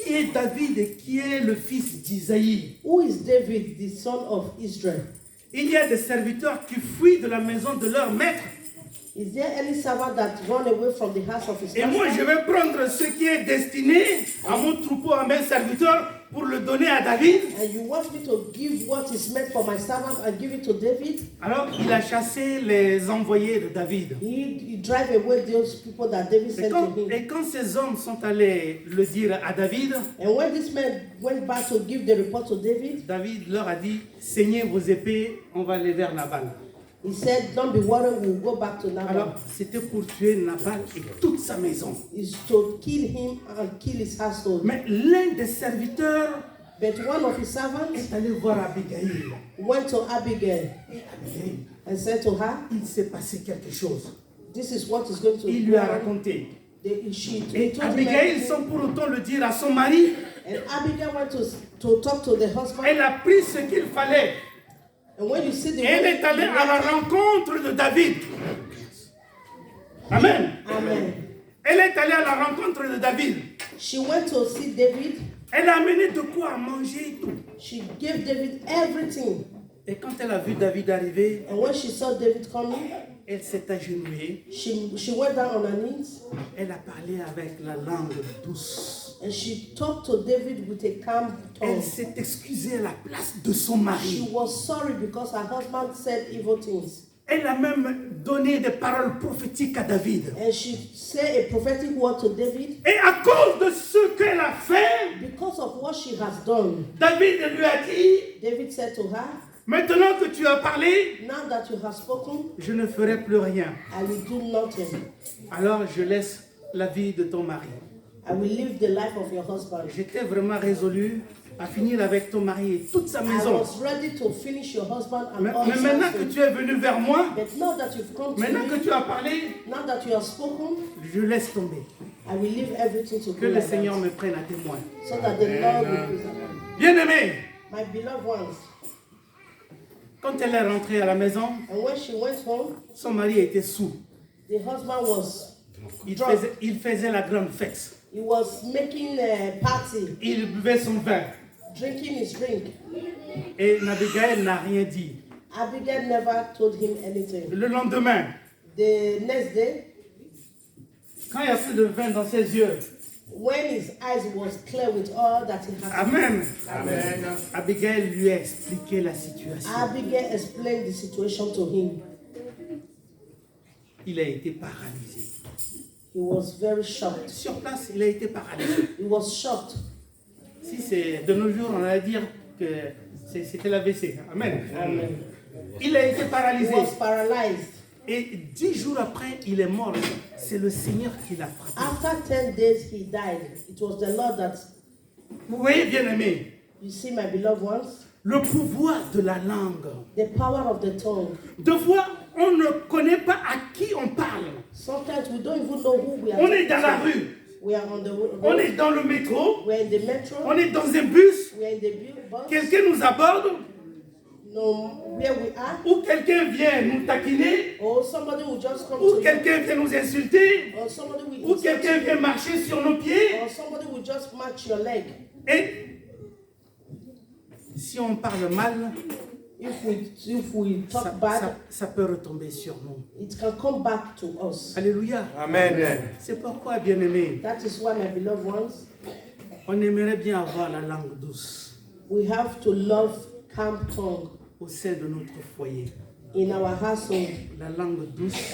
Speaker 1: qui est David et qui est le fils d'Isaïe?
Speaker 2: who is David, the son of Israel?
Speaker 1: Il y a des serviteurs qui fuient de la maison de leur maître.
Speaker 2: Is there any servant that run away from the house of his
Speaker 1: Et moi, je
Speaker 2: master?
Speaker 1: vais prendre ce qui est destiné à mon troupeau, à mes serviteurs, pour le donner à David.
Speaker 2: And you want me to give what is meant for my servant and give it to David?
Speaker 1: Alors, il a chassé les envoyés de David.
Speaker 2: He drive away those people that David
Speaker 1: Et
Speaker 2: sent to him.
Speaker 1: quand ces hommes sont allés le dire à David,
Speaker 2: And when this man went back to give the report to David,
Speaker 1: David leur a dit, saignez vos épées, on va aller vers Nabal.
Speaker 2: he said, don't be worried, we'll go back to Nabal.
Speaker 1: Alors, c'était pour tuer Nabal et toute sa maison.
Speaker 2: Is to kill him and kill his household.
Speaker 1: Mais l'un des serviteurs
Speaker 2: But one of his servants
Speaker 1: est allé voir Abigail.
Speaker 2: went to Abigail
Speaker 1: Et Abigail,
Speaker 2: and said to her,
Speaker 1: il s'est passé quelque chose.
Speaker 2: this is what is going to
Speaker 1: Il lui a raconté.
Speaker 2: She
Speaker 1: Et
Speaker 2: told him
Speaker 1: Abigail,
Speaker 2: everything.
Speaker 1: sans pour autant le dire à son mari,
Speaker 2: And Abigail went to talk to the husband.
Speaker 1: elle a pris ce qu'il fallait.
Speaker 2: And when you see the
Speaker 1: Elle est allée à la rencontre de David. Amen.
Speaker 2: Amen.
Speaker 1: Elle est allée à la rencontre de David.
Speaker 2: She went to see David.
Speaker 1: Elle a amené de quoi à manger et tout.
Speaker 2: She gave David everything.
Speaker 1: Et quand elle a vu David arriver,
Speaker 2: And when she saw David coming,
Speaker 1: elle s'est agenouillée.
Speaker 2: she went down on her knees
Speaker 1: Elle a parlé avec la langue douce.
Speaker 2: and she talked to David with a calm
Speaker 1: Elle
Speaker 2: tone.
Speaker 1: s'est excusée à la place de son
Speaker 2: She
Speaker 1: mari.
Speaker 2: was sorry because her husband said evil things.
Speaker 1: Elle a même donné des paroles prophétiques à David.
Speaker 2: And she said a prophetic word to David.
Speaker 1: Et à cause de ce qu'elle a fait,
Speaker 2: Because of what she has done,
Speaker 1: David lui a dit,
Speaker 2: David said to her,
Speaker 1: maintenant que tu as parlé,
Speaker 2: now that you have spoken,
Speaker 1: je ne ferai plus rien.
Speaker 2: I will do nothing.
Speaker 1: Alors je laisse la vie de ton mari.
Speaker 2: I will live the life of your husband.
Speaker 1: J'étais vraiment résolu à finir avec ton mari et toute sa
Speaker 2: I
Speaker 1: maison.
Speaker 2: was ready to finish your husband and
Speaker 1: Mais
Speaker 2: all his
Speaker 1: maintenant que
Speaker 2: household.
Speaker 1: tu es venu vers moi,
Speaker 2: But now that you've come to
Speaker 1: maintenant que
Speaker 2: me,
Speaker 1: tu as parlé,
Speaker 2: now that you have spoken,
Speaker 1: je laisse tomber.
Speaker 2: I will leave everything to
Speaker 1: Que
Speaker 2: go
Speaker 1: le
Speaker 2: like
Speaker 1: Seigneur
Speaker 2: that,
Speaker 1: me prenne à témoin.
Speaker 2: so that the Lord will preserve.
Speaker 1: Bien-aimé,
Speaker 2: My beloved ones,
Speaker 1: quand elle est rentrée à la maison,
Speaker 2: and when she went home,
Speaker 1: son mari était saoul.
Speaker 2: the husband was drunk.
Speaker 1: Il faisait la grande fête.
Speaker 2: He was making a party,
Speaker 1: Il buvait son vin.
Speaker 2: drinking his drink.
Speaker 1: Et Abigail n'a rien dit.
Speaker 2: Abigail never told him anything.
Speaker 1: Le lendemain,
Speaker 2: The next day,
Speaker 1: quand il y a plus de vin dans ses yeux,
Speaker 2: When his eyes was clear with all that he had,
Speaker 1: Amen.
Speaker 3: Amen.
Speaker 1: Abigail lui a expliqué la situation.
Speaker 2: Abigail explained the situation to him.
Speaker 1: Il a été paralysé.
Speaker 2: He was very shocked.
Speaker 1: Sur place, il a été paralysé.
Speaker 2: He was shocked.
Speaker 1: Si c'est de nos jours, on va dire que c'était l'AVC. Amen.
Speaker 2: Amen.
Speaker 1: Il a été
Speaker 2: He
Speaker 1: paralysé.
Speaker 2: was paralyzed.
Speaker 1: Et 10 jours après, il est mort. C'est le Seigneur qui l'a frappé.
Speaker 2: After 10 days, he died. It was the Lord that,
Speaker 1: Vous voyez, bien-aimés,
Speaker 2: you see, my beloved ones,
Speaker 1: le pouvoir de la langue.
Speaker 2: the power of the tongue.
Speaker 1: Deux fois, on ne connaît pas à qui on parle.
Speaker 2: Sometimes we don't even know who we are.
Speaker 1: On est dans la
Speaker 2: talking to.
Speaker 1: rue,
Speaker 2: We are on the
Speaker 1: on
Speaker 2: road.
Speaker 1: est dans le métro,
Speaker 2: We are in the metro.
Speaker 1: on est dans un bus,
Speaker 2: We are in the bus.
Speaker 1: quelqu'un nous aborde,
Speaker 2: No, where we are.
Speaker 1: ou quelqu'un vient nous taquiner,
Speaker 2: Or somebody will just come
Speaker 1: ou
Speaker 2: to you.
Speaker 1: quelqu'un vient nous insulter,
Speaker 2: Or somebody will
Speaker 1: ou
Speaker 2: insult
Speaker 1: quelqu'un
Speaker 2: you.
Speaker 1: vient marcher sur nos pieds.
Speaker 2: Or somebody will just match your leg.
Speaker 1: Et si on parle mal,
Speaker 2: If we talk
Speaker 1: ça,
Speaker 2: bad,
Speaker 1: ça peut retomber sur nous.
Speaker 2: it can come back to us.
Speaker 1: Alléluia.
Speaker 3: Amen.
Speaker 1: C'est pourquoi, bien-aimés,
Speaker 2: That is why, my beloved ones,
Speaker 1: on aimerait bien avoir la langue douce
Speaker 2: we have to love calm tongue
Speaker 1: au sein de notre foyer.
Speaker 2: in our household,
Speaker 1: La langue douce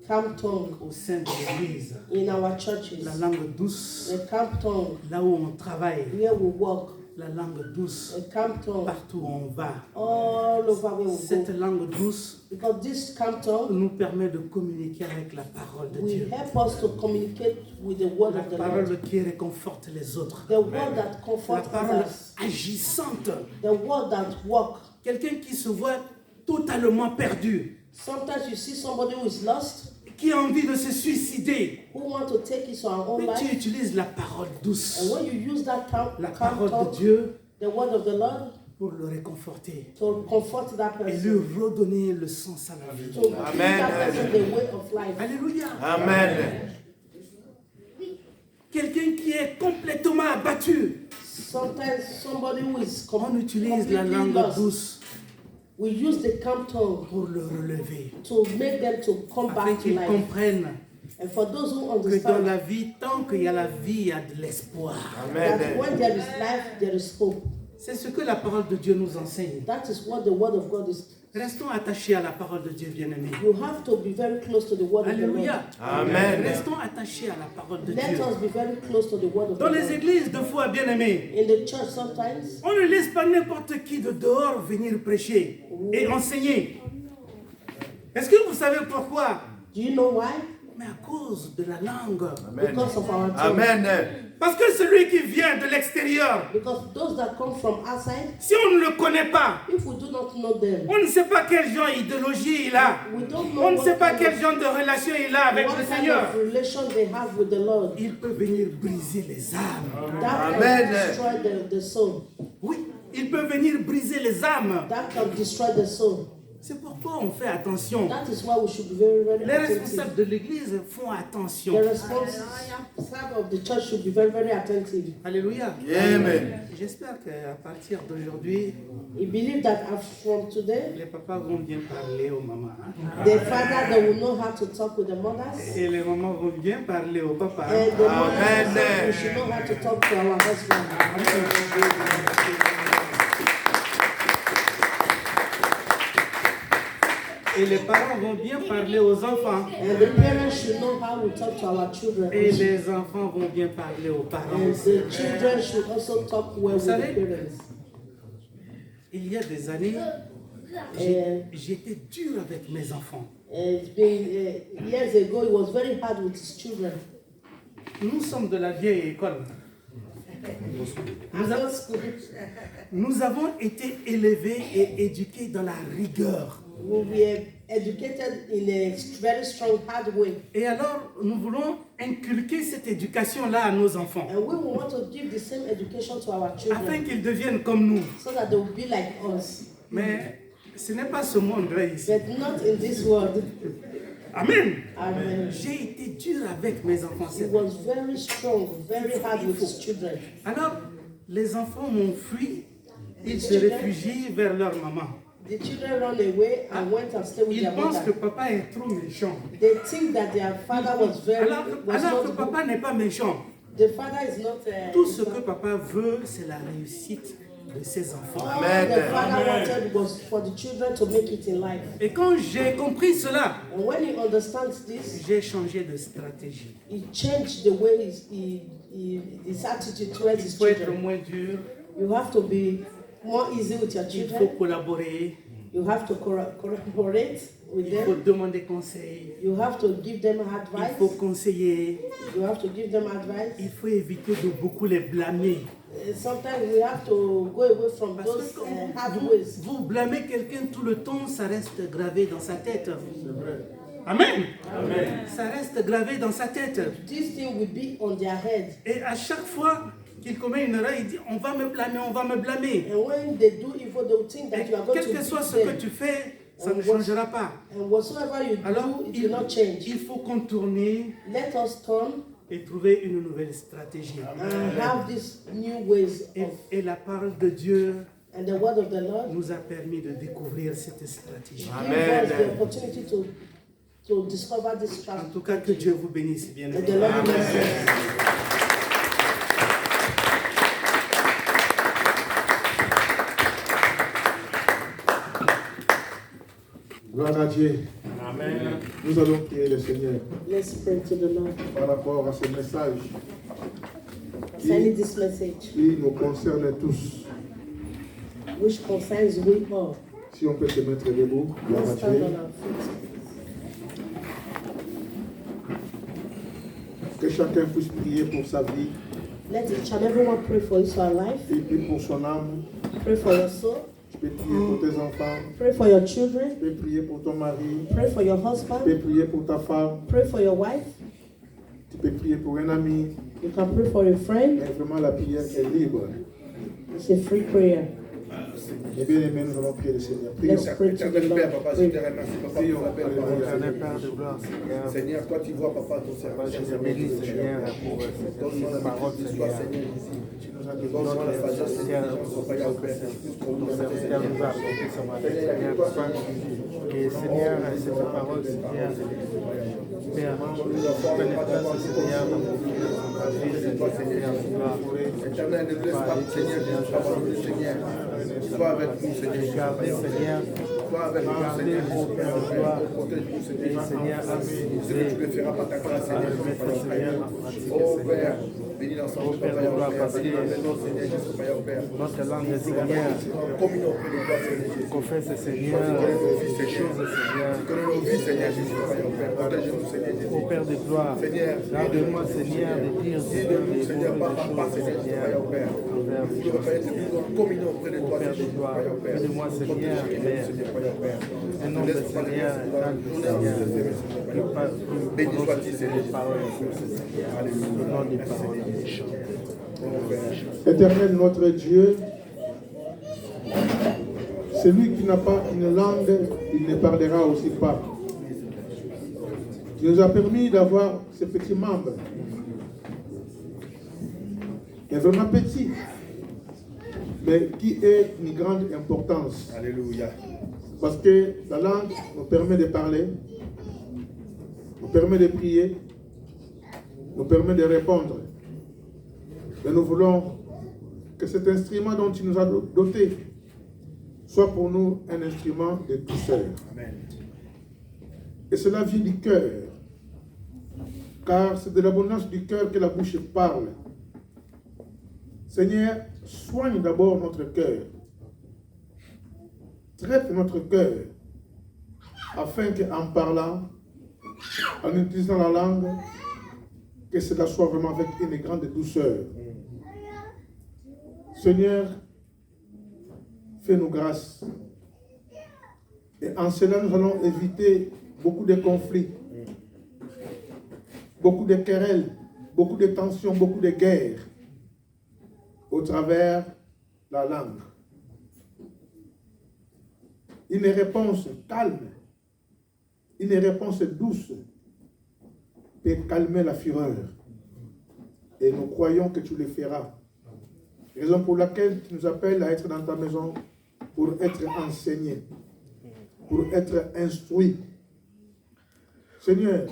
Speaker 2: calm tongue
Speaker 1: au sein de l'église.
Speaker 2: in our churches,
Speaker 1: La langue douce
Speaker 2: the calm tongue
Speaker 1: là où on travaille.
Speaker 2: where we work,
Speaker 1: La langue douce
Speaker 2: the calm tongue
Speaker 1: partout où on va.
Speaker 2: all over where we
Speaker 1: Cette
Speaker 2: go.
Speaker 1: langue douce
Speaker 2: Because this calm tongue
Speaker 1: nous permet de communiquer avec la parole de
Speaker 2: will
Speaker 1: Dieu.
Speaker 2: help us to communicate with the word
Speaker 1: La
Speaker 2: of the
Speaker 1: parole
Speaker 2: Lord.
Speaker 1: qui réconforte les autres.
Speaker 2: The word that
Speaker 1: La
Speaker 2: comforts
Speaker 1: parole
Speaker 2: others.
Speaker 1: agissante.
Speaker 2: The word that works.
Speaker 1: Quelqu'un qui se voit totalement perdu,
Speaker 2: Sometimes you see somebody who is lost,
Speaker 1: qui a envie de se suicider.
Speaker 2: who want to take his or her own
Speaker 1: Mais tu
Speaker 2: life.
Speaker 1: utilises la parole douce,
Speaker 2: And when you use that
Speaker 1: la
Speaker 2: calm
Speaker 1: parole de
Speaker 2: tongue,
Speaker 1: Dieu
Speaker 2: the word of the Lord,
Speaker 1: pour le réconforter
Speaker 2: to comfort that
Speaker 1: et
Speaker 2: person,
Speaker 1: lui redonner le sens à la vie.
Speaker 2: to give that person the way of life.
Speaker 1: Alléluia.
Speaker 3: Amen.
Speaker 1: Quelqu'un qui est complètement abattu,
Speaker 2: Sometimes somebody who is
Speaker 1: on utilise la
Speaker 2: completely
Speaker 1: langue
Speaker 2: lost,
Speaker 1: douce
Speaker 2: we use the calm tongue
Speaker 1: pour le relever,
Speaker 2: to make them to come
Speaker 1: afin
Speaker 2: back to
Speaker 1: qu'il
Speaker 2: life.
Speaker 1: comprenne
Speaker 2: And for those who
Speaker 1: que dans
Speaker 2: understand
Speaker 1: la vie, tant qu'il y a la vie, il y a de l'espoir.
Speaker 2: that
Speaker 3: Amen.
Speaker 2: when there is life, there is hope.
Speaker 1: C'est ce que la parole de Dieu nous enseigne.
Speaker 2: That is what the word of God is.
Speaker 1: Restons attachés à la parole de Dieu, bien-aimés.
Speaker 2: You have to be very close to the word of the Lord.
Speaker 1: Alléluia.
Speaker 3: Amen.
Speaker 1: Restons attachés à la parole de
Speaker 2: Let
Speaker 1: Dieu.
Speaker 2: us be very close to the word of the
Speaker 1: Dans les
Speaker 2: Lord.
Speaker 1: églises, deux fois, bien-aimés,
Speaker 2: In the church sometimes,
Speaker 1: on ne laisse pas n'importe qui de dehors venir prêcher et enseigner. Est-ce que vous savez pourquoi?
Speaker 2: do you know why?
Speaker 1: Mais à cause de la langue.
Speaker 3: Amen.
Speaker 2: Because of our tongue.
Speaker 3: Amen.
Speaker 1: Parce que celui qui vient de l'extérieur,
Speaker 2: Because those that come from outside,
Speaker 1: si on ne le connaît pas,
Speaker 2: if we do not know them,
Speaker 1: on ne sait pas quel genre d'idéologie il a.
Speaker 2: we don't know
Speaker 1: On ne
Speaker 2: what
Speaker 1: sait pas
Speaker 2: kind
Speaker 1: quel
Speaker 2: of-
Speaker 1: genre de relation il a avec
Speaker 2: what
Speaker 1: le
Speaker 2: kind
Speaker 1: Seigneur.
Speaker 2: of relation they have with the Lord.
Speaker 1: Il peut venir briser les âmes.
Speaker 2: That
Speaker 3: Amen.
Speaker 2: can destroy the soul.
Speaker 1: Oui, il peut venir briser les âmes.
Speaker 2: That can destroy the soul.
Speaker 1: C'est pourquoi on fait attention.
Speaker 2: That is why we should be very, very
Speaker 1: Les
Speaker 2: attentive.
Speaker 1: responsables de l'église font attention.
Speaker 2: The responsible of the church should be very, very attentive.
Speaker 1: Alléluia.
Speaker 3: Amen.
Speaker 1: J'espère qu'à partir d'aujourd'hui,
Speaker 2: We believe that from today,
Speaker 1: les papas vont bien parler aux mamans. Hein?
Speaker 2: the father they will know how to talk with the mothers,
Speaker 1: Et les mamans vont bien parler aux papas. Hein?
Speaker 2: and the mothers
Speaker 3: Amen.
Speaker 2: also, we should know how to talk to our husband.
Speaker 1: Et les parents vont bien parler aux enfants.
Speaker 2: And the parents should know how we talk to our children.
Speaker 1: Et les enfants vont bien parler aux parents.
Speaker 2: And the children should also talk well with the
Speaker 1: savez,
Speaker 2: parents.
Speaker 1: Il y a des années,
Speaker 2: And
Speaker 1: j'étais dur avec mes enfants.
Speaker 2: it's been years ago, it was very hard with his children.
Speaker 1: Nous sommes de la vieille école.
Speaker 2: After school,
Speaker 1: Nous avons été élevés et éduqués dans la rigueur.
Speaker 2: we were educated in a very strong, hard way.
Speaker 1: Et alors, nous voulons inculquer cette éducation-là à nos enfants,
Speaker 2: And we will want to give the same education to our
Speaker 1: afin
Speaker 2: children
Speaker 1: qu'ils deviennent comme nous.
Speaker 2: so that they will be like us.
Speaker 1: Mais ce n'est pas ce monde-là ici.
Speaker 2: But not in this world.
Speaker 1: Amen.
Speaker 2: Amen.
Speaker 1: J'ai été dur avec mes enfants.
Speaker 2: He
Speaker 1: c'est vrai.
Speaker 2: was very strong, very hard with his children.
Speaker 1: Alors, les enfants m'ont fui. Ils se réfugient vers leur maman.
Speaker 2: The children ran away and went and stayed with
Speaker 1: Ils
Speaker 2: their
Speaker 1: pensent que
Speaker 2: mother.
Speaker 1: papa est trop méchant.
Speaker 2: They think that their father was
Speaker 1: Alors que
Speaker 2: not
Speaker 1: papa n'est pas méchant.
Speaker 2: The father is not.
Speaker 1: Tout ce que papa veut, c'est la réussite de ses enfants.
Speaker 2: All
Speaker 3: Amen.
Speaker 2: the father wanted was for the children to make it in life.
Speaker 1: Et quand j'ai compris cela,
Speaker 2: And when he understands this,
Speaker 1: j'ai changé de stratégie.
Speaker 2: he changed the way his attitude towards
Speaker 1: Il
Speaker 2: his
Speaker 1: faut être
Speaker 2: children.
Speaker 1: moins dur,
Speaker 2: You have to be more easy with your
Speaker 1: il faut
Speaker 2: children.
Speaker 1: collaborer,
Speaker 2: You have to collaborate with
Speaker 1: il faut
Speaker 2: them.
Speaker 1: demander conseil,
Speaker 2: You have to give them
Speaker 1: il
Speaker 2: advice.
Speaker 1: faut conseiller,
Speaker 2: You have to give them advice.
Speaker 1: il faut éviter de beaucoup les blâmer.
Speaker 2: Sometimes we have to go away from
Speaker 1: Parce
Speaker 2: those
Speaker 1: que quand
Speaker 2: hard
Speaker 1: vous,
Speaker 2: ways.
Speaker 1: vous blâmez quelqu'un tout le temps, ça reste gravé dans sa tête. Amen. Ça reste gravé dans sa tête.
Speaker 2: This thing will be on their head.
Speaker 1: Et à chaque fois qu'il commet une erreur, il dit on va me blâmer, on va me blâmer.
Speaker 2: And when they do evil, they will think that
Speaker 1: Et
Speaker 2: you are going
Speaker 1: quel
Speaker 2: to
Speaker 1: que soit
Speaker 2: beat
Speaker 1: ce que
Speaker 2: them.
Speaker 1: tu fais, ça ne changera pas.
Speaker 2: And whatsoever you
Speaker 1: Alors,
Speaker 2: do, it will not change.
Speaker 1: il faut contourner
Speaker 2: Let us turn
Speaker 1: et trouver une nouvelle stratégie.
Speaker 2: and have these new ways of.
Speaker 1: Et la parole de Dieu
Speaker 2: And the word of the Lord
Speaker 1: nous a permis de découvrir cette stratégie.
Speaker 2: give us the opportunity to discover this
Speaker 1: En tout cas, que
Speaker 2: strategy.
Speaker 1: Dieu vous bénisse bien.
Speaker 2: And the Lord bless us.
Speaker 4: Gloire à Dieu.
Speaker 3: Amen.
Speaker 4: Nous allons prier le Seigneur
Speaker 2: Let's pray to the Lord.
Speaker 4: par rapport à ce message
Speaker 2: Send this message,
Speaker 4: qui nous concerne tous.
Speaker 2: which concerns we all.
Speaker 4: Si on peut se mettre debout, gloire
Speaker 2: Let's
Speaker 4: à
Speaker 2: stand
Speaker 4: Dieu.
Speaker 2: on our feet.
Speaker 4: Que chacun puisse prier pour sa vie
Speaker 2: Let each and everyone pray for his or her life.
Speaker 4: et puis pour son âme.
Speaker 2: Pray for your soul.
Speaker 4: Tu peux prier pour tes enfants.
Speaker 2: Pray for your children.
Speaker 4: Tu peux prier pour ton mari.
Speaker 2: Pray for your
Speaker 4: Tu peux
Speaker 2: husband.
Speaker 4: prier pour ta femme.
Speaker 2: Pray for your wife.
Speaker 4: Tu peux prier pour un ami.
Speaker 2: You can pray for a friend.
Speaker 4: Mais vraiment, la prière est libre.
Speaker 2: It's a free prayer.
Speaker 4: Et bien aimé, nous allons prier le Seigneur. Prions.
Speaker 2: Let's pray to the
Speaker 5: Éternel Père,
Speaker 2: Lord.
Speaker 5: Papa, je
Speaker 2: Pray.
Speaker 5: te remercie, Papa,
Speaker 4: Prions.
Speaker 5: pour la belle parole.
Speaker 4: Alléluia.
Speaker 6: Père de gloire, Seigneur,
Speaker 5: Seigneur, toi tu vois, Papa, ton serviteur.
Speaker 6: je te bénis, Seigneur, pour
Speaker 5: Donne-moi la
Speaker 6: cette parole,
Speaker 5: maîtrise de soi,
Speaker 6: Seigneur.
Speaker 5: Seigneur, ici.
Speaker 4: Tu nous as donné
Speaker 5: Donne-moi la sagesse et
Speaker 6: Seigneur,
Speaker 5: l'intelligence, Papa, Yahweh, Père, que je puisse
Speaker 6: ton
Speaker 5: comprendre,
Speaker 6: serviteur nous a apporté ce matin, Seigneur, Papa. Et Seigneur, cette parole, Seigneur, Père, pénétrance, Seigneur, dans mon cœur, dans ma vie, Seigneur, Seigneur, gloire.
Speaker 5: Éternel, ne laisse pas, Seigneur, que nous abandonner, Seigneur. Sois avec nous, Seigneur.
Speaker 6: Gardez, Seigneur,
Speaker 5: Sois avec nous, Seigneur. Protège-nous, Seigneur.
Speaker 6: Seigneur,
Speaker 5: Ce que tu le feras par ta grâce, Seigneur.
Speaker 6: Seigneur, à pratiquer,
Speaker 5: Oh
Speaker 6: Seigneur.
Speaker 5: Père, bénis l'ensemble de Papa Yahweh, Père. Bénis la maison, Seigneur, Jésus, Papa Yahweh, Père.
Speaker 6: Notre langue, Seigneur,
Speaker 5: Communion auprès de toi, Seigneur Jésus.
Speaker 6: confesse, Seigneur, ces choses, Seigneur.
Speaker 5: Connais nos vies, Seigneur Jésus, Papa Yahweh, Père. Protège-nous, Seigneur Jésus.
Speaker 6: Ô Père de gloire,
Speaker 5: Seigneur,
Speaker 6: garde-moi, Seigneur, de dire, Seigneur,
Speaker 5: aide-nous,
Speaker 6: les
Speaker 5: Seigneur,
Speaker 6: mauvaises
Speaker 5: par pas,
Speaker 6: choses,
Speaker 5: Seigneur,
Speaker 6: Seigneur,
Speaker 5: Papa Yahweh, Père.
Speaker 6: envers
Speaker 5: Nous
Speaker 6: les
Speaker 5: te
Speaker 6: gens,
Speaker 5: reconnaissons
Speaker 6: Seigneur.
Speaker 5: en communion auprès de toi,
Speaker 6: Père de
Speaker 5: Seigneur,
Speaker 6: gloire,
Speaker 5: Papa Yahweh, Père.
Speaker 6: aide-moi, Seigneur,
Speaker 5: Protège-nous, Seigneur, Papa Yahweh, Père.
Speaker 6: un nom de
Speaker 5: Laisse pas les
Speaker 6: Seigneur,
Speaker 5: laisser dans
Speaker 6: calme,
Speaker 5: nous,
Speaker 6: Seigneur,
Speaker 5: Seigneur,
Speaker 6: que pas
Speaker 5: Béni
Speaker 6: prononce
Speaker 5: sois-tu, Seigneur.
Speaker 6: des paroles, Seigneur, le nom des paroles des chants.
Speaker 4: Éternel notre Dieu, celui qui n'a pas une langue, il ne parlera aussi pas. Tu nous as permis d'avoir ces petits membres. Mais vraiment petits, mais qui est une grande importance.
Speaker 5: Alléluia.
Speaker 4: Parce que la langue nous permet de parler, nous permet de prier, nous permet de répondre. Et nous voulons que cet instrument dont tu nous as doté soit pour nous un instrument de douceur.
Speaker 5: Amen.
Speaker 4: Et cela vient du cœur. Car c'est de l'abondance du cœur que la bouche parle. Seigneur, soigne d'abord notre cœur. Traite notre cœur. Afin qu'en parlant, en utilisant la langue, que cela soit vraiment avec une grande douceur. Seigneur, fais-nous grâce. Et en cela, nous allons éviter beaucoup de conflits, beaucoup de querelles, beaucoup de tensions, beaucoup de guerres au travers de la langue. Une réponse calme, une réponse douce peut calmer la fureur. Et nous croyons que tu le feras. Raison pour laquelle tu nous appelles à être dans ta maison pour être enseigné, pour être instruit. Seigneur,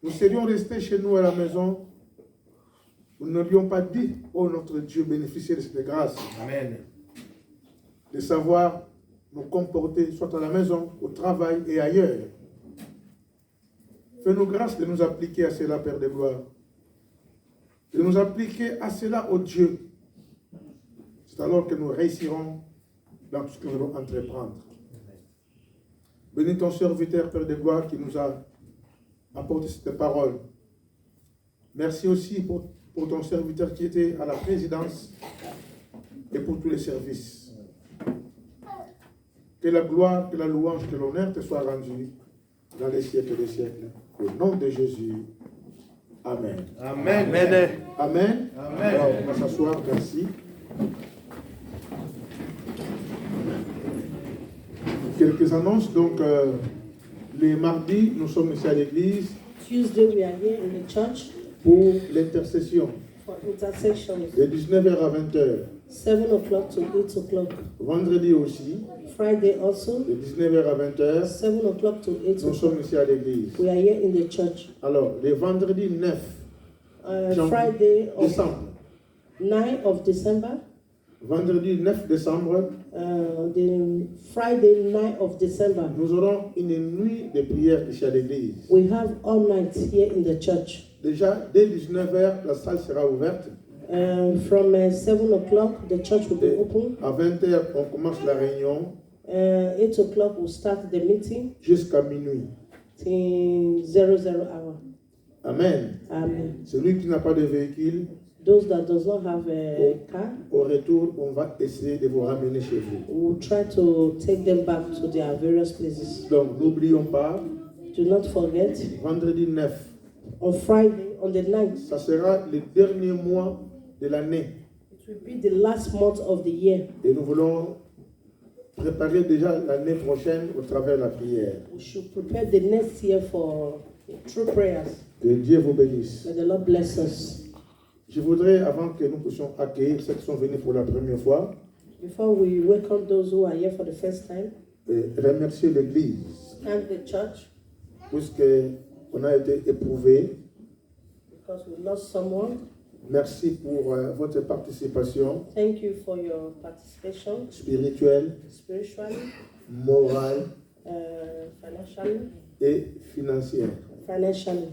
Speaker 4: nous serions restés chez nous à la maison, nous n'aurions pas dit, oh notre Dieu, bénéficier de cette grâce.
Speaker 3: Amen.
Speaker 4: De savoir nous comporter, soit à la maison, au travail et ailleurs. Fais-nous grâce de nous appliquer à cela, Père de gloire. De nous appliquer à cela, au Dieu. C'est alors que nous réussirons dans tout ce que nous allons entreprendre. Bénis ton serviteur, Père de gloire, qui nous a apporté cette parole. Merci aussi pour ton serviteur qui était à la présidence et pour tous les services. Que la gloire, que la louange, que l'honneur te soient rendus dans les siècles des siècles. Au nom de Jésus. Amen.
Speaker 3: Amen.
Speaker 4: Amen.
Speaker 3: Amen.
Speaker 4: Alors, on va s'asseoir. Merci. Quelques annonces. Donc, les mardis, nous sommes ici à l'église
Speaker 2: Tuesday we are here in the church
Speaker 4: pour l'intercession.
Speaker 2: for intercessions.
Speaker 4: De 19h à 20h.
Speaker 2: 7 o'clock to 8 o'clock.
Speaker 4: Vendredi aussi,
Speaker 2: Friday also,
Speaker 4: de 19h à 20h.
Speaker 2: 7 o'clock to 8
Speaker 4: Nous
Speaker 2: o'clock.
Speaker 4: sommes ici à l'église.
Speaker 2: We are here in the church.
Speaker 4: Alors, le vendredi 9
Speaker 2: Friday of
Speaker 4: décembre.
Speaker 2: 9 of December.
Speaker 4: Vendredi 9 décembre,
Speaker 2: The Friday 9 of December.
Speaker 4: nous aurons une nuit de prière ici à l'église.
Speaker 2: We have all night here in the church.
Speaker 4: Déjà, dès 19h, la salle sera ouverte.
Speaker 2: From 7 o'clock, the church will be
Speaker 4: Et
Speaker 2: open.
Speaker 4: à 20h, on commence la réunion
Speaker 2: 8 o'clock, we'll start the meeting
Speaker 4: jusqu'à minuit.
Speaker 2: till 00 hour.
Speaker 4: Amen.
Speaker 2: Amen.
Speaker 4: Celui qui n'a pas de véhicule,
Speaker 2: Those that does not have a car,
Speaker 4: au retour, on va essayer de vous ramener chez vous.
Speaker 2: we'll try to take them back to their various places.
Speaker 4: Donc, n'oublions pas,
Speaker 2: Do not forget,
Speaker 4: vendredi 9,
Speaker 2: on Friday, on the 9th,
Speaker 4: ça sera le dernier mois de l'année.
Speaker 2: it will be the last month of the year.
Speaker 4: Et nous voulons préparer déjà l'année prochaine au travers de la prière.
Speaker 2: We should prepare the next year for true prayers.
Speaker 4: Que Dieu vous bénisse.
Speaker 2: May the Lord bless us.
Speaker 4: Je voudrais, avant que nous puissions accueillir ceux qui sont venus pour la première fois,
Speaker 2: Before we welcome those who are here for the first time,
Speaker 4: remercier l'Église,
Speaker 2: thank the church
Speaker 4: puisqu'on a été éprouvé.
Speaker 2: because we lost someone.
Speaker 4: Merci pour votre participation
Speaker 2: Thank you for your participation,
Speaker 4: spirituelle,
Speaker 2: spiritually,
Speaker 4: morale
Speaker 2: financially.
Speaker 4: et financière.
Speaker 2: Financially.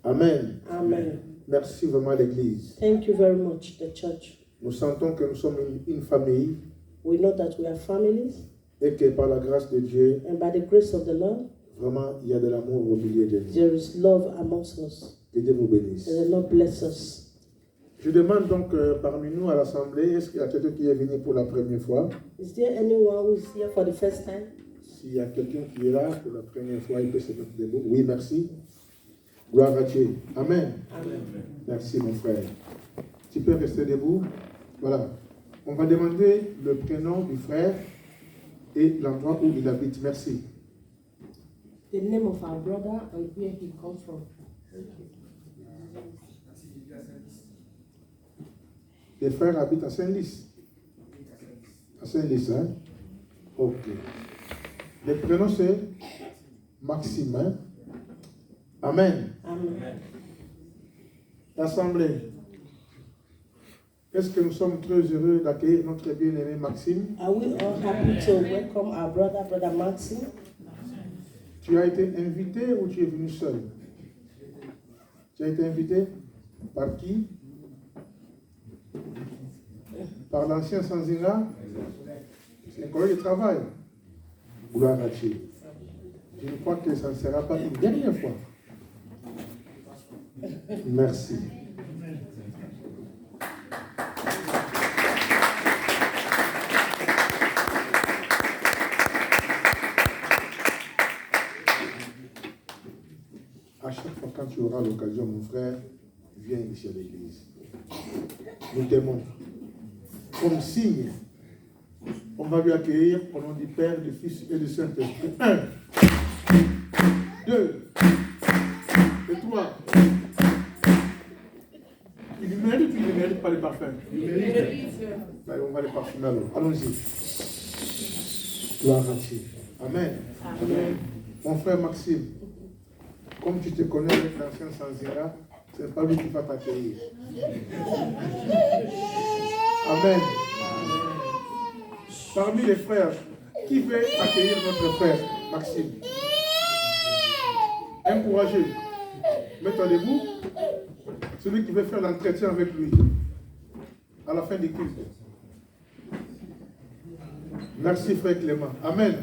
Speaker 4: Amen.
Speaker 2: Amen.
Speaker 4: Merci vraiment l'Église.
Speaker 2: Thank you very much, the church.
Speaker 4: Nous sentons que nous sommes une famille
Speaker 2: We know that we are families,
Speaker 4: et que par la grâce de Dieu,
Speaker 2: and by the grace of the Lord,
Speaker 4: vraiment, il y a de l'amour au milieu de nous.
Speaker 2: there is love amongst us.
Speaker 4: Que Dieu vous bénisse.
Speaker 2: And the Lord bless us.
Speaker 4: Je demande donc parmi nous à l'Assemblée, est-ce qu'il y a quelqu'un qui est venu pour la première fois?
Speaker 2: Is there anyone who is here for the first time?
Speaker 4: S'il y a quelqu'un qui est là pour la première fois, il peut se mettre debout. Oui, merci. Gloire à Dieu. Amen.
Speaker 2: Amen.
Speaker 4: Merci mon frère. Tu peux rester debout. Voilà. On va demander le prénom du frère et l'endroit où il habite. Merci.
Speaker 2: The name of our brother and where he comes from.
Speaker 4: Les frères habitent à Saint-Lys. À Saint-Lys, hein? Ok. Le prénom c'est Maxime. Hein? Amen.
Speaker 2: Amen.
Speaker 4: L'Assemblée. Est-ce que nous sommes très heureux d'accueillir notre bien-aimé Maxime?
Speaker 2: Are we all happy to welcome our brother Maxim?
Speaker 4: Tu as été invité ou tu es venu seul? Tu as été invité par qui? Par l'ancien Sanzinga? C'est un collègue de travail. Gloire à Dieu. Je crois que ça ne sera pas une dernière fois. Merci. À chaque fois quand tu auras l'occasion, mon frère, viens ici à l'église. Nous t'aimons. Comme signe, on va lui accueillir au nom du Père, du Fils et du Saint-Esprit. 1, 2, et 3. Il mérite ou il ne mérite pas le parfum? Il mérite. Ben, on va le parfumer alors. Allons-y. Gloire à Dieu. Amen. Amen. Mon frère Maxime, comme tu te connais avec l'ancien Sanzira, c'est pas lui qui va t'accueillir. Amen. Parmi les frères, qui veut accueillir notre frère Maxime? Encouragez. Mettez debout. Celui qui veut faire l'entretien avec lui à la fin du culte. Merci frère Clément. Amen.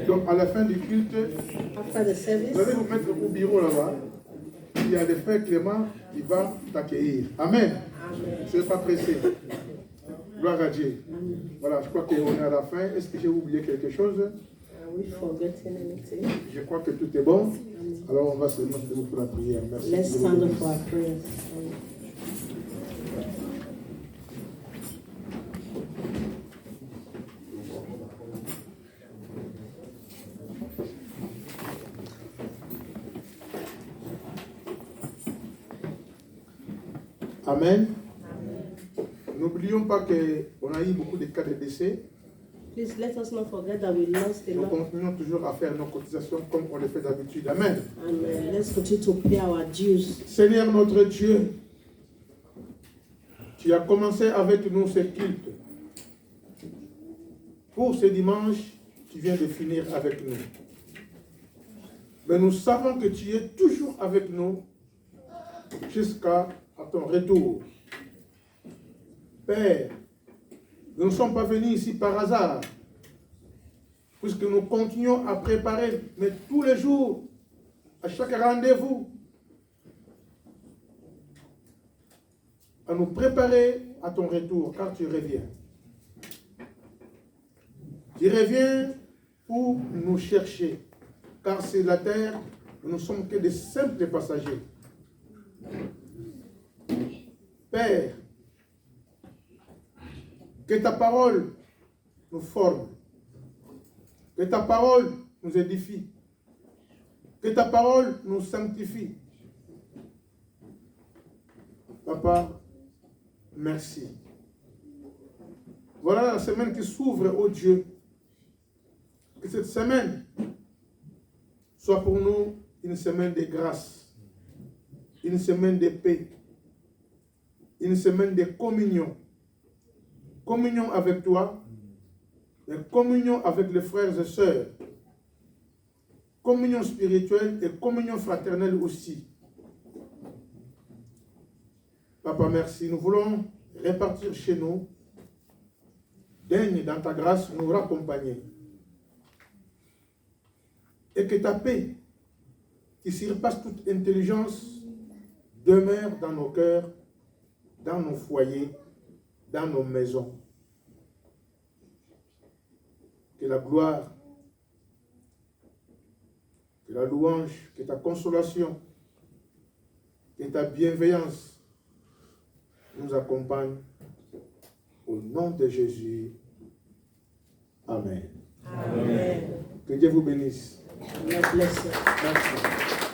Speaker 4: Donc à la fin du culte,
Speaker 2: After the service,
Speaker 4: vous allez vous mettre au bureau là-bas. Il y a des frères Clément qui va t'accueillir. Amen. Ce n'est pas pressé. Gloire à Dieu. Voilà, je crois qu'on est à la fin. Est-ce que j'ai oublié quelque chose?
Speaker 2: are we forgetting anything?
Speaker 4: Je crois que tout est bon. Alors on va se mettre pour la prière. Merci.
Speaker 2: Let's stand up for our prayers.
Speaker 4: Amen. N'oublions pas qu'on a eu beaucoup de cas de décès.
Speaker 2: Please let us not forget that we lost a
Speaker 4: Nous
Speaker 2: lot.
Speaker 4: continuons toujours à faire nos cotisations comme on le fait d'habitude. Amen.
Speaker 2: And let's continue to pay our dues.
Speaker 4: Seigneur notre Dieu, tu as commencé avec nous ce culte. Pour ce dimanche, tu viens de finir avec nous. Mais nous savons que tu es toujours avec nous jusqu'à ton retour. Père, nous ne sommes pas venus ici par hasard, puisque nous continuons à préparer, mais tous les jours, à chaque rendez-vous, à nous préparer à ton retour, car tu reviens. Tu reviens pour nous chercher, car c'est la terre, nous ne sommes que des simples passagers. Père, que ta parole nous forme, que ta parole nous édifie, que ta parole nous sanctifie. Papa, merci. Voilà la semaine qui s'ouvre, ô Dieu. Que cette semaine soit pour nous une semaine de grâce, une semaine de paix, une semaine de communion. Communion avec toi, et communion avec les frères et sœurs, communion spirituelle et communion fraternelle aussi. Papa, merci. Nous voulons repartir chez nous. Daigne dans ta grâce nous raccompagner. Et que ta paix, qui surpasse toute intelligence, demeure dans nos cœurs, dans nos foyers, dans nos maisons. Que la gloire, que la louange, que ta consolation, que ta bienveillance nous accompagnent. Au nom de Jésus. Amen.
Speaker 2: Amen.
Speaker 4: Que Dieu vous bénisse.
Speaker 2: God bless you.
Speaker 4: Merci.